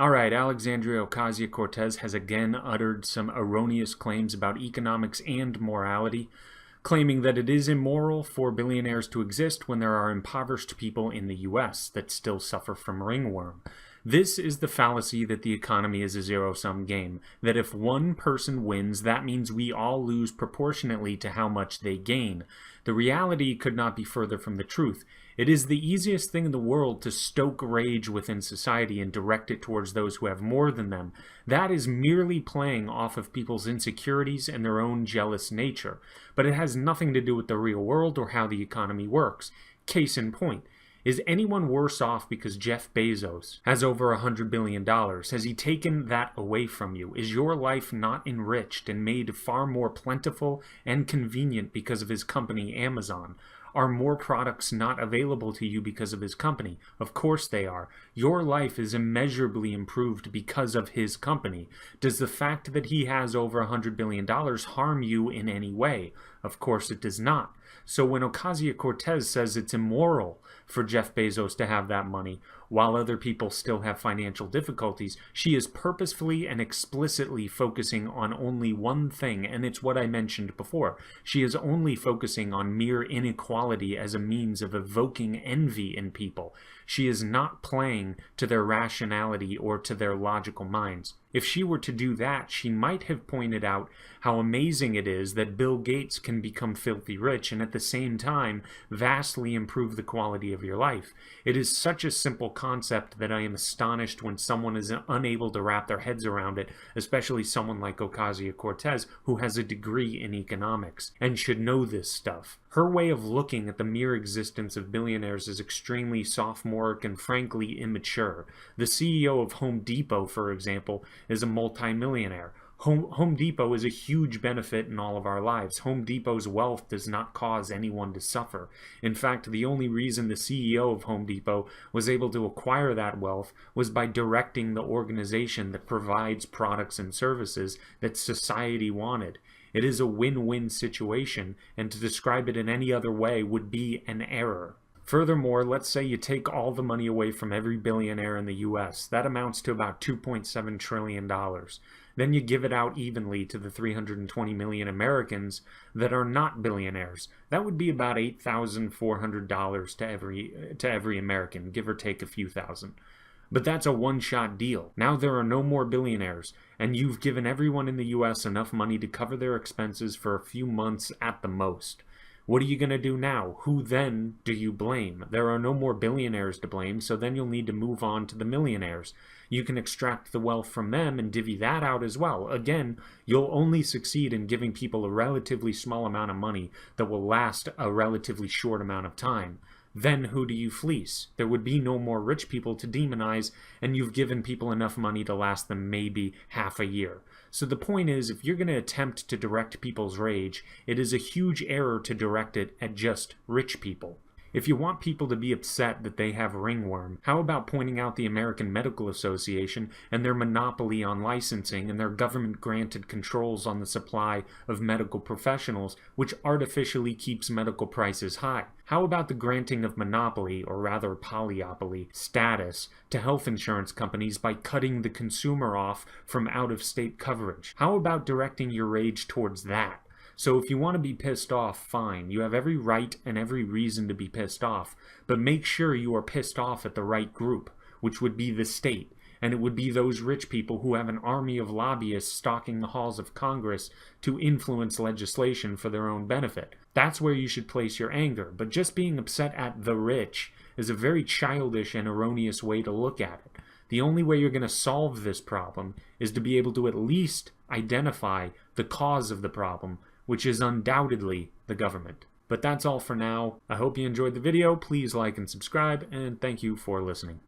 Alright, Alexandria Ocasio Cortez has again uttered some erroneous claims about economics and morality, claiming that it is immoral for billionaires to exist when there are impoverished people in the US that still suffer from ringworm. This is the fallacy that the economy is a zero-sum game, that if one person wins, that means we all lose proportionately to how much they gain. The reality could not be further from the truth. It is the easiest thing in the world to stoke rage within society and direct it towards those who have more than them. That is merely playing off of people's insecurities and their own jealous nature. But it has nothing to do with the real world or how the economy works. Case in point. Is anyone worse off because Jeff Bezos has over $100 billion? Has he taken that away from you? Is your life not enriched and made far more plentiful and convenient because of his company, Amazon? Are more products not available to you because of his company? Of course they are. Your life is immeasurably improved because of his company. Does the fact that he has over $100 billion harm you in any way? Of course it does not. So when Ocasio-Cortez says it's immoral for Jeff Bezos to have that money, while other people still have financial difficulties, she is purposefully and explicitly focusing on only one thing, and it's what I mentioned before. She is only focusing on mere inequality as a means of evoking envy in people. She is not playing to their rationality or to their logical minds. If she were to do that, she might have pointed out how amazing it is that Bill Gates can become filthy rich and at the same time vastly improve the quality of your life. It is such a simple concept that I am astonished when someone is unable to wrap their heads around it, especially someone like Ocasio-Cortez, who has a degree in economics and should know this stuff. Her way of looking at the mere existence of billionaires is extremely sophomoric and frankly immature. The CEO of Home Depot, for example, is a multimillionaire. Home Depot is a huge benefit in all of our lives. Home Depot's wealth does not cause anyone to suffer. In fact, the only reason the CEO of Home Depot was able to acquire that wealth was by directing the organization that provides products and services that society wanted. It is a win-win situation, and to describe it in any other way would be an error. Furthermore, let's say you take all the money away from every billionaire in the US. That amounts to about $2.7 trillion. Then you give it out evenly to the 320 million Americans that are not billionaires. That would be about $8,400 to every American, give or take a few thousand. But that's a one-shot deal. Now there are no more billionaires, and you've given everyone in the US enough money to cover their expenses for a few months at the most. What are you going to do now? Who then do you blame? There are no more billionaires to blame, so then you'll need to move on to the millionaires. You can extract the wealth from them and divvy that out as well. Again, you'll only succeed in giving people a relatively small amount of money that will last a relatively short amount of time. Then who do you fleece? There would be no more rich people to demonize, and you've given people enough money to last them maybe half a year. So the point is, if you're going to attempt to direct people's rage, it is a huge error to direct it at just rich people. If you want people to be upset that they have ringworm, how about pointing out the American Medical Association and their monopoly on licensing and their government-granted controls on the supply of medical professionals, which artificially keeps medical prices high? How about the granting of monopoly, or rather polyopoly, status to health insurance companies by cutting the consumer off from out-of-state coverage? How about directing your rage towards that? So if you want to be pissed off, fine. You have every right and every reason to be pissed off. But make sure you are pissed off at the right group, which would be the state. And it would be those rich people who have an army of lobbyists stalking the halls of Congress to influence legislation for their own benefit. That's where you should place your anger. But just being upset at the rich is a very childish and erroneous way to look at it. The only way you're going to solve this problem is to be able to at least identify the cause of the problem, which is undoubtedly the government. But that's all for now. I hope you enjoyed the video. Please like and subscribe, and thank you for listening.